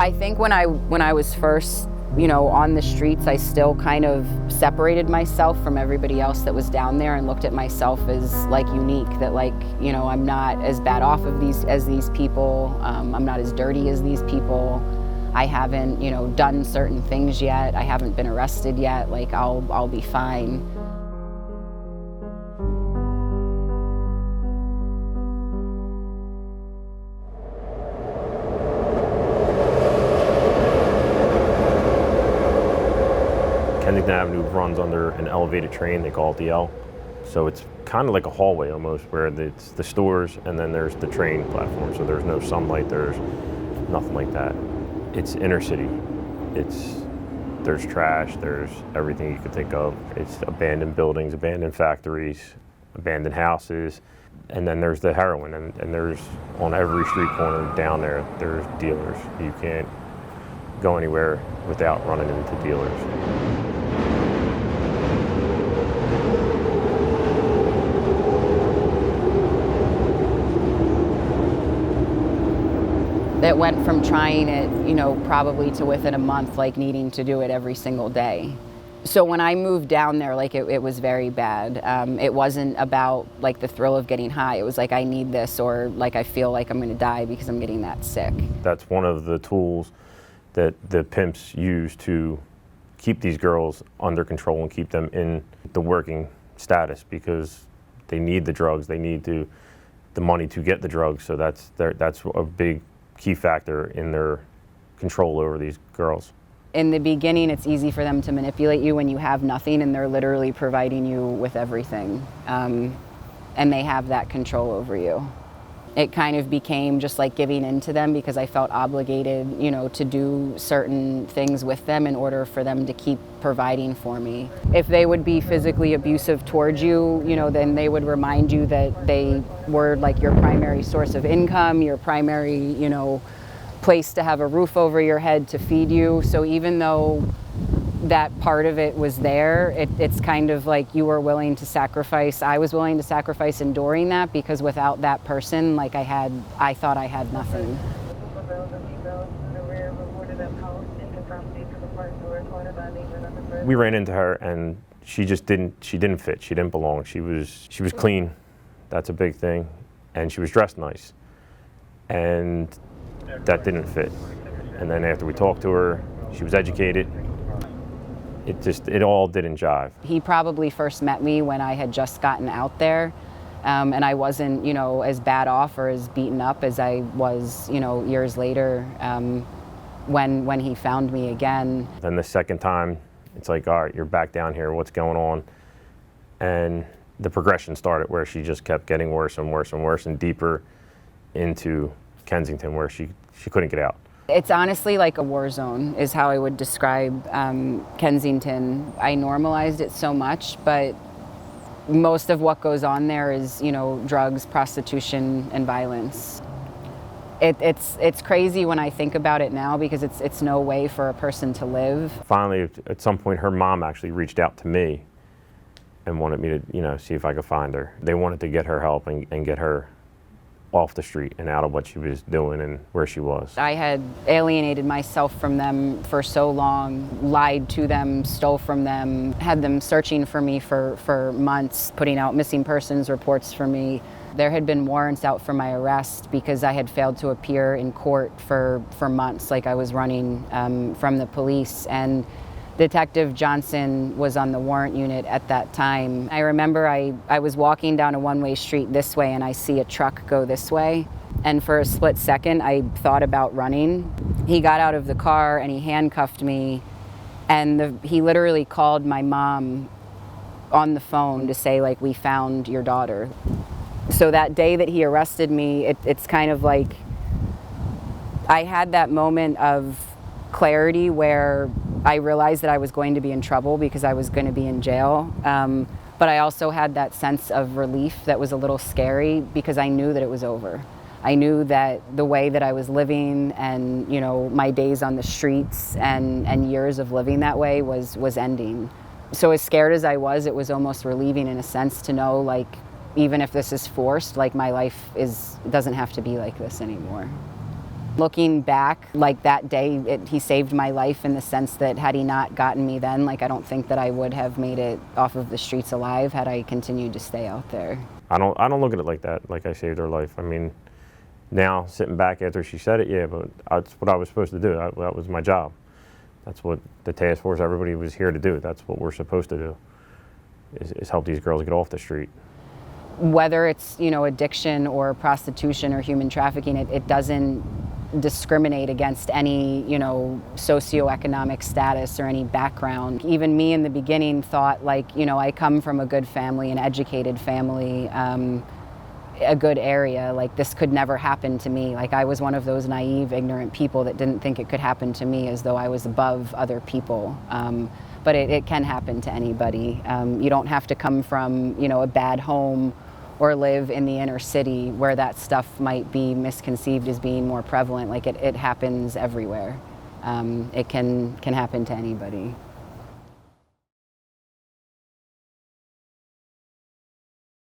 I think when I was first, on the streets, I still kind of separated myself from everybody else that was down there and looked at myself as like unique, that I'm not as bad off as these people. I'm not as dirty as these people. I haven't, done certain things yet. I haven't been arrested yet. I'll be fine. Kensington Avenue runs under an elevated train, they call it the L. So it's kind of like a hallway almost, where it's the stores and then there's the train platform. So there's no sunlight, there's nothing like that. It's inner city. There's trash, there's everything you could think of. It's abandoned buildings, abandoned factories, abandoned houses, and then there's the heroin, and there's on every street corner down there, there's dealers. You can't go anywhere without running into dealers. It went from trying it, probably to within a month, needing to do it every single day. So when I moved down there, it was very bad. It wasn't about the thrill of getting high. It was I need this, or I feel like I'm gonna die because I'm getting that sick. That's one of the tools that the pimps use to keep these girls under control and keep them in the working status, because they need the drugs, they need the money to get the drugs. So that's a big key factor in their control over these girls. In the beginning, it's easy for them to manipulate you when you have nothing, and they're literally providing you with everything. And they have that control over you. It kind of became just giving in to them, because I felt obligated, to do certain things with them in order for them to keep providing for me. If they would be physically abusive towards you, then they would remind you that they were your primary source of income, your primary, place to have a roof over your head, to feed you. So even though that part of it was there, it's kind of you were willing to sacrifice. I was willing to sacrifice enduring that, because without that person, I thought I had nothing. We ran into her, and she didn't fit. She didn't belong. She was clean. That's a big thing. And she was dressed nice. And that didn't fit. And then after we talked to her, she was educated. It all didn't jive. He probably first met me when I had just gotten out there, and I wasn't, as bad off or as beaten up as I was, years later, when he found me again. Then the second time, it's all right, you're back down here, what's going on? And the progression started, where she just kept getting worse and worse and worse and deeper into Kensington, where she couldn't get out. It's honestly like a war zone is how I would describe Kensington. I normalized it so much, but most of what goes on there is, drugs, prostitution, and violence. It's crazy when I think about it now, because it's no way for a person to live. Finally, at some point, her mom actually reached out to me and wanted me to, see if I could find her. They wanted to get her help and get her off the street and out of what she was doing and where she was. I had alienated myself from them for so long, lied to them, stole from them, had them searching for me for months, putting out missing persons reports for me. There had been warrants out for my arrest because I had failed to appear in court for months, I was running from the police. And Detective Johnson was on the warrant unit at that time. I remember I was walking down a one-way street this way, and I see a truck go this way. And for a split second, I thought about running. He got out of the car and he handcuffed me, and he literally called my mom on the phone to say, we found your daughter. So that day that he arrested me, it's kind of I had that moment of clarity where I realized that I was going to be in trouble because I was going to be in jail. But I also had that sense of relief that was a little scary, because I knew that it was over. I knew that the way that I was living and, my days on the streets and years of living that way was ending. So as scared as I was, it was almost relieving in a sense to know, even if this is forced, my life doesn't have to be like this anymore. Looking back, like that day, he saved my life in the sense that had he not gotten me then, like I don't think that I would have made it off of the streets alive had I continued to stay out there. I don't look at it like that, like I saved her life. I mean, now sitting back after she said it, yeah, but that's what I was supposed to do. That was my job. That's what the task force, everybody was here to do. That's what we're supposed to do, is help these girls get off the street. Whether it's, addiction or prostitution or human trafficking, it doesn't discriminate against any, socioeconomic status or any background. Even me in the beginning thought like, I come from a good family, an educated family, a good area, like this could never happen to me. Like I was one of those naive, ignorant people that didn't think it could happen to me, as though I was above other people. But it can happen to anybody. You don't have to come from, a bad home or live in the inner city where that stuff might be misconceived as being more prevalent. Like it happens everywhere. It can happen to anybody.